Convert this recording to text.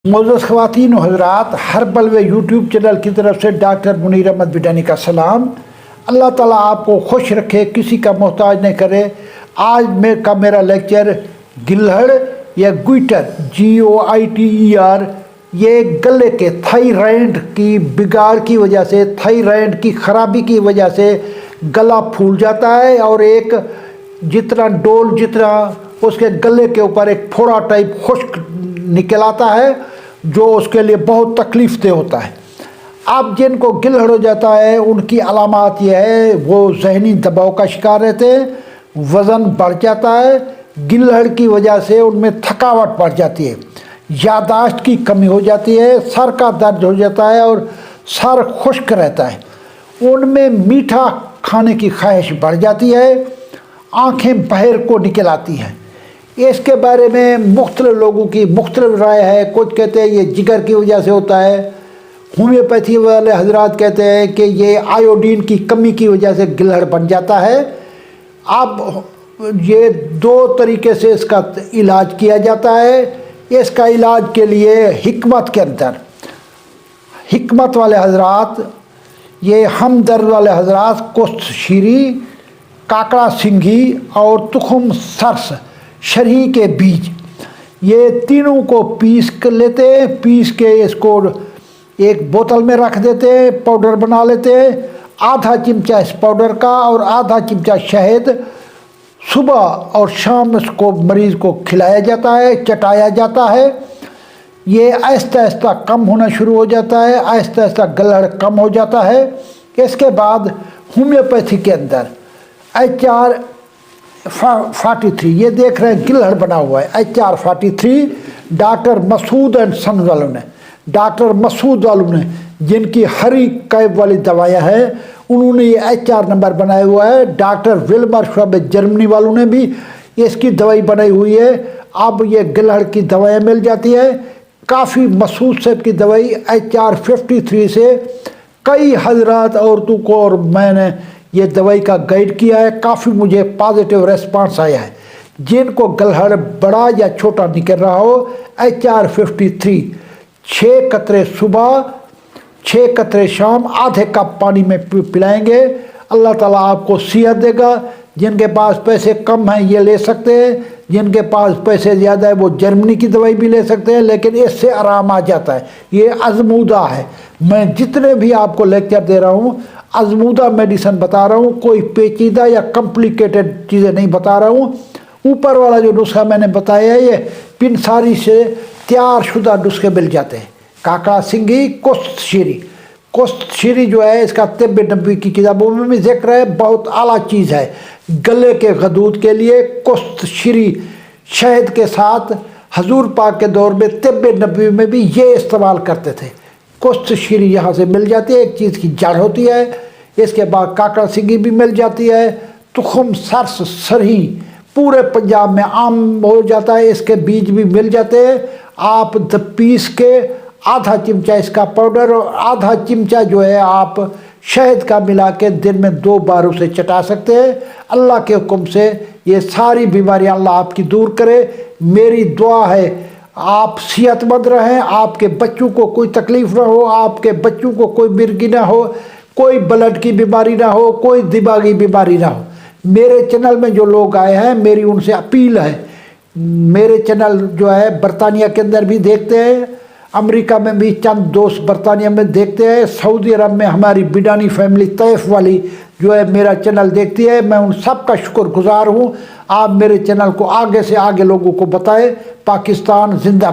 मोअज़्ज़ज़ ख़वातीन व हज़रात, हर्बल व यूट्यूब चैनल की तरफ से डॉक्टर मुनीर अहमद बिडानी का सलाम। अल्लाह ताला आपको खुश रखे, किसी का मोहताज नहीं करे। आज मेरा लेक्चर गिलहड़ या गुइटर GOITER, ये गले के थायराइड की बिगाड़ की वजह से, थायराइड की ख़राबी की वजह से गला फूल जाता है और एक जितना डोल जितना उसके गले के ऊपर एक फोड़ा टाइप खुश्क निकल आता है, जो उसके लिए बहुत तकलीफ दे होता है। अब जिनको गिलहड़ हो जाता है उनकी अलामात यह है, वो जहनी दबाव का शिकार रहते हैं, वज़न बढ़ जाता है, गिलहड़ की वजह से उनमें थकावट बढ़ जाती है, यादाश्त की कमी हो जाती है, सर का दर्द हो जाता है और सर खुश्क रहता है, उनमें मीठा खाने की ख्वाहिश बढ़ जाती है, आँखें बाहर को निकल आती हैं। इसके बारे में मुख्तलिफ लोगों की मुख्तलिफ राय है। कुछ कहते हैं ये जिगर की वजह से होता है, होम्योपैथी वाले हजरात कहते हैं कि ये आयोडीन की कमी की वजह से गिलहड़ बन जाता है। अब ये दो तरीके से इसका इलाज किया जाता है। इसका इलाज के लिए हिकमत के अंदर हिकमत वाले हजरात, ये हमदर्द वाले हजरात कुश्त शीरी, काकड़ा सिंघी और तुखम सरस शरही के बीज, ये तीनों को पीस कर लेते हैं। पीस के इसको एक बोतल में रख देते हैं, पाउडर बना लेते हैं। आधा चिमचा इस पाउडर का और आधा चिमचा शहद सुबह और शाम इसको मरीज़ को खिलाया जाता है, चटाया जाता है। ये आहिस्ता आहिस्ता कम होना शुरू हो जाता है, आहिस्ता आहिस्ता गलहड़ कम हो जाता है। इसके बाद होम्योपैथी के अंदर HR43, ये देख रहे हैं गिलहड़ बना हुआ है, HR43 डॉक्टर मसूद एंड सन वालों ने, डॉक्टर मसूद वालों ने जिनकी हरी कैब वाली दवाइयाँ हैं, उन्होंने ये HR नंबर बनाया हुआ है। डॉक्टर विल्मर शोबे जर्मनी वालों ने भी इसकी दवाई बनाई हुई है। अब ये गिलहड़ की दवाइयाँ मिल जाती है, काफ़ी मसूद सेहत की दवाई HR53 से कई हजरात औरतों को और मैंने ये दवाई का गाइड किया है, काफ़ी मुझे पॉजिटिव रेस्पॉन्स आया है। जिनको गलहड़ बड़ा या छोटा निकल रहा हो, HR53 6 कतरे सुबह 6 कतरे शाम आधे कप पानी में पिलाएंगे, अल्लाह ताला आपको सेहत देगा। जिनके पास पैसे कम हैं ये ले सकते हैं, जिनके पास पैसे ज़्यादा है वो जर्मनी की दवाई भी ले सकते हैं, लेकिन इससे आराम आ जाता है। ये आजमूदा है, मैं जितने भी आपको लेक्चर दे रहा हूँ आजमूदा मेडिसिन बता रहा हूँ, कोई पेचीदा या कॉम्प्लिकेटेड चीज़ें नहीं बता रहा हूँ। ऊपर वाला जो नुस्खा मैंने बताया है, ये पिनसारी से तैयार शुदा नुस्खे मिल जाते हैं। काकड़ा सिंघी, कुश्त शीरी जो है इसका तिब्बे नबी की किताबों में भी जिक्र है, बहुत आला चीज़ है गले के गदूद के लिए। कुश्त शीरी शहद के साथ हजूर पाक के दौर में तिब्बे नबी में भी ये इस्तेमाल करते थे। कुश्त शीरी यहाँ से मिल जाती है, एक चीज़ की जड़ होती है। इसके बाद काकड़ा सिंघी भी मिल जाती है। तुखम सरस सरही पूरे पंजाब में आम हो जाता है, इसके बीज भी मिल जाते हैं। आप पीस के आधा चिमचा इसका पाउडर और आधा चिमचा जो है आप शहद का मिला के दिन में 2 बार उसे चटा सकते हैं। अल्लाह के हुक्म से ये सारी बीमारियां अल्लाह आपकी दूर करे। मेरी दुआ है आप सेहतमंद रहें, आपके बच्चों को कोई तकलीफ़ ना हो, आपके बच्चों को कोई मिर्गी ना हो, कोई ब्लड की बीमारी ना हो, कोई दिमागी बीमारी ना हो। मेरे चैनल में जो लोग आए हैं, मेरी उनसे अपील है, मेरे चैनल जो है बरतानिया के अंदर भी देखते हैं, अमेरिका में भी चंद दोस्त बरतानिया में देखते हैं, सऊदी अरब में हमारी बिडानी फैमिली तैफ वाली जो है मेरा चैनल देखती है। मैं उन सब का शुक्रगुजार हूँ। आप मेरे चैनल को आगे से आगे लोगों को बताएं। पाकिस्तान जिंदा।